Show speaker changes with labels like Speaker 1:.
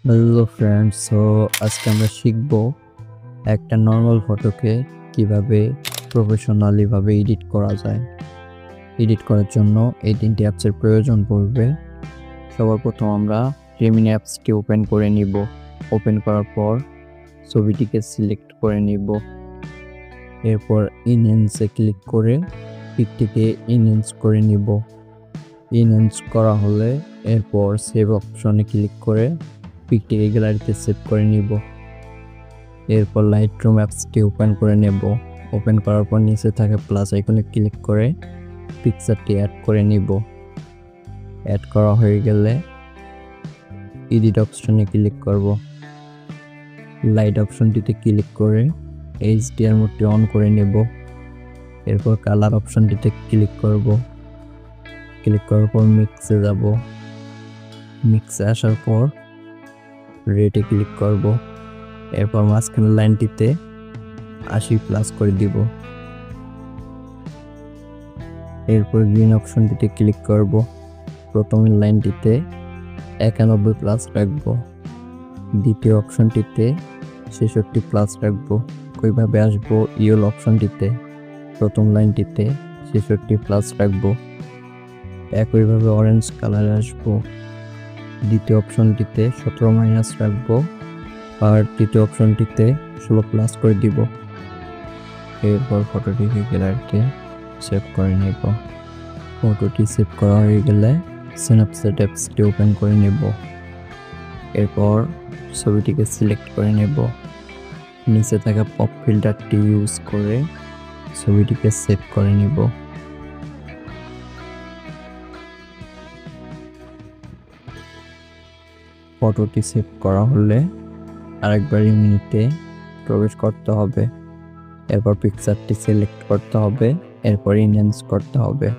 Speaker 1: Hello friends, আজকে আমরা শিখব একটা নর্মাল ফটোকে কিভাবে প্রফেশনালি ভাবে এডিট করা যায়। এডিট করার জন্য এই তিনটি অ্যাপসের প্রয়োজন পড়বে। সবার প্রথম আমরা রেমিনি অ্যাপসটি ওপেন করে নিব। ওপেন করার পর ছবিটিকে সিলেক্ট করে নিব। এরপর ইনহ্যান্সে ক্লিক করে পিকটিকে ইনহ্যান্স করে নিব। ইনহ্যান্স করা হলে এরপর সেভ অপশনে ক্লিক করে পিকটিকে গ্যালারিতে সেভ করে নিব। এরপর লাইটরুম অ্যাপসটি ওপেন করে নেব। ওপেন করার পর নিচে থাকা প্লাস আইকনে ক্লিক করে পিকচারটি অ্যাড করে নিব। অ্যাড করা হয়ে গেলে এডিট অপশনে ক্লিক করব। লাইট অপশনটিতে ক্লিক করে এইচডিআর মোডটি অন করে নেব। এরপর কালার অপশনটিতে ক্লিক করব। ক্লিক করার পর মিক্সে যাব। মিক্সে আসার পর রেটে ক্লিক করব। এরপর মাঝখানের লাইনটিতে 80+ করে দিব। এরপর গ্রিন অপশনটিতে ক্লিক করব। প্রথমের লাইনটিতে 91+ রাখবো। দ্বিতীয় অপশনটিতে 66+ রাখবো। ওইভাবে আসবো ইয়েলো অপশনটিতে, প্রথম লাইনটিতে 66+ রাখবো। একইভাবে অরেঞ্জ কালারে আসবো। দ্বিতীয় অপশনটিতে 17- রাখবো আর তৃতীয় অপশনটিতে 16+ করে দিব। এরপর ফটোটিকে গ্যালারিতে সেভ করে নেব। ফটোটি সেভ করা হয়ে গেলে স্ন্যাপচ্যাট অ্যাপসটি ওপেন করে নেব। এরপর ছবিটিকে সিলেক্ট করে নেব। নিচে থাকা পপ ফিল্টারটি ইউজ করে ছবিটিকে সেভ করে নেব। ফটোটি সেভ করা হলে আরেকবার রেমিনিতে প্রবেশ করতে হবে। এরপর পিকচারটি সিলেক্ট করতে হবে। এরপর ইনহ্যান্স করতে হবে।